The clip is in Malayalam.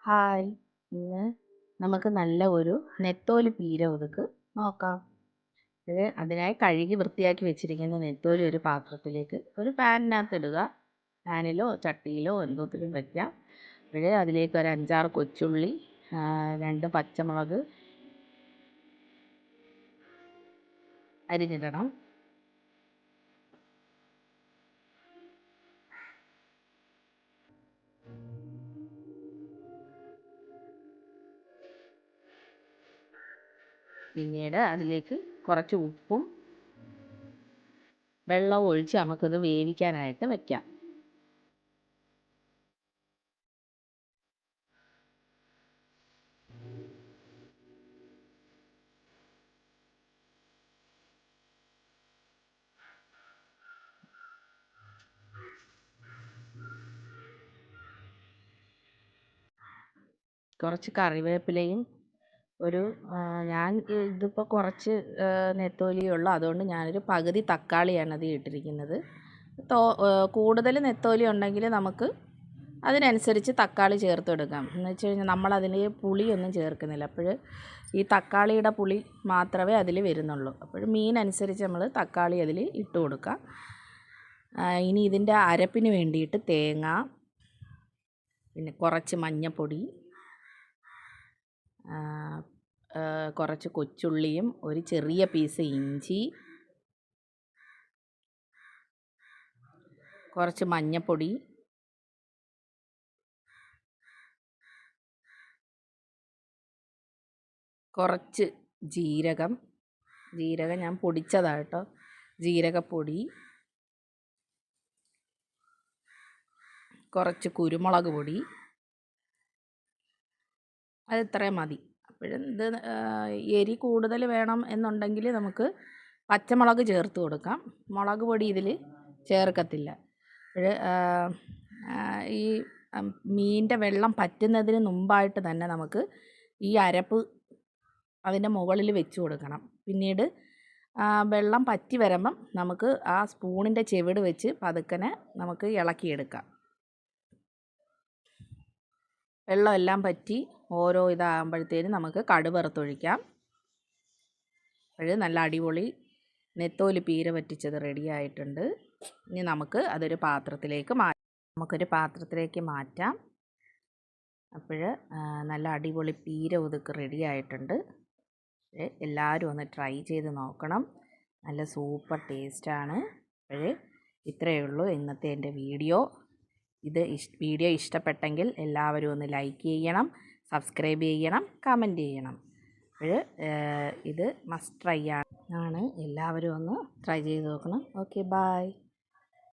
ഹായ്, ഇന്ന് നമുക്ക് നല്ല ഒരു നെത്തോലി പീര ഒതുക്ക് നോക്കാം. അതിനായി കഴുകി വൃത്തിയാക്കി വെച്ചിരിക്കുന്ന നെത്തോലി ഒരു പാത്രത്തിലേക്ക് ഒരു പാനിനകത്ത് ഇടുക. പാനിലോ ചട്ടിയിലോ എന്തോത്തിലും വയ്ക്കാം. അതിലേക്ക് ഒരു 5-6 കൊച്ചുള്ളി, 2 പച്ചമുളക് അരിഞ്ഞിടണം. പിന്നീട് അതിലേക്ക് കുറച്ച് ഉപ്പും വെള്ളവും ഒഴിച്ച് നമുക്കിത് വേവിക്കാനായിട്ട് വയ്ക്കാം. കുറച്ച് കറിവേപ്പിലയും ഞാൻ ഇതിപ്പോൾ കുറച്ച് നെത്തോലിയുള്ളൂ, അതുകൊണ്ട് ഞാനൊരു പകുതി തക്കാളിയാണ് അത് ഇട്ടിരിക്കുന്നത്. കൂടുതൽ നെത്തോലി ഉണ്ടെങ്കിൽ നമുക്ക് അതിനനുസരിച്ച് തക്കാളി ചേർത്ത് കൊടുക്കാം. എന്ന് വെച്ച് കഴിഞ്ഞാൽ നമ്മളതിൽ പുളിയൊന്നും ചേർക്കുന്നില്ല, അപ്പോൾ ഈ തക്കാളിയുടെ പുളി മാത്രമേ അതിൽ വരുന്നുള്ളൂ. അപ്പോൾ മീനനുസരിച്ച് നമ്മൾ തക്കാളി അതിൽ ഇട്ട് കൊടുക്കാം. ഇനി ഇതിൻ്റെ അരപ്പിന് വേണ്ടിയിട്ട് തേങ്ങ, പിന്നെ കുറച്ച് മഞ്ഞൾപ്പൊടി, കുറച്ച് കൊച്ചുള്ളിയും ഒരു ചെറിയ പീസ് ഇഞ്ചി, കുറച്ച് മഞ്ഞൾപ്പൊടി, കുറച്ച് ജീരകം ഞാൻ പൊടിച്ചതാണ് കേട്ടോ, ജീരകപ്പൊടി, കുറച്ച് കുരുമുളക് പൊടി, അത് ഇത്രയും മതി. അപ്പോഴും ഇത് എരി കൂടുതൽ വേണം എന്നുണ്ടെങ്കിൽ നമുക്ക് പച്ചമുളക് ചേർത്ത് കൊടുക്കാം. മുളക് പൊടി ഇതിൽ ചേർക്കത്തില്ല. അപ്പോൾ ഈ മീനിൻ്റെ വെള്ളം പറ്റുന്നതിന് മുമ്പായിട്ട് തന്നെ നമുക്ക് ഈ അരപ്പ് അതിൻ്റെ മുകളിൽ വെച്ച് കൊടുക്കണം. പിന്നീട് വെള്ളം പറ്റി വരുമ്പം നമുക്ക് ആ സ്പൂണിൻ്റെ ചെവിട് വെച്ച് പതുക്കനെ നമുക്ക് ഇളക്കിയെടുക്കാം. വെള്ളം എല്ലാം പറ്റി ഓരോ ഇതാകുമ്പോഴത്തേനും നമുക്ക് കടുക് വറുത്തൊഴിക്കാം. നല്ല അടിപൊളി നെത്തോലി പീര വറ്റിച്ചത് റെഡി ആയിട്ടുണ്ട്. ഇനി നമുക്ക് അതൊരു പാത്രത്തിലേക്ക് മാറ്റാം. അപ്പോൾ നല്ല അടിപൊളി പീര ഒതുക്ക് റെഡി ആയിട്ടുണ്ട്. എല്ലാവരും ഒന്ന് ട്രൈ ചെയ്ത് നോക്കണം. നല്ല സൂപ്പർ ടേസ്റ്റാണ്. അപ്പോൾ ഇത്രയേ ഉള്ളൂ ഇന്നത്തെ എൻ്റെ വീഡിയോ. വീഡിയോ ഇഷ്ടപ്പെട്ടെങ്കിൽ എല്ലാവരും ഒന്ന് ലൈക്ക് ചെയ്യണം, സബ്സ്ക്രൈബ് ചെയ്യണം, കമൻറ്റ് ചെയ്യണം. അപ്പോൾ ഇത് മസ്റ്റ് ട്രൈ ആണ്. എല്ലാവരും ഒന്ന് ട്രൈ ചെയ്ത് നോക്കണം. Okay, by.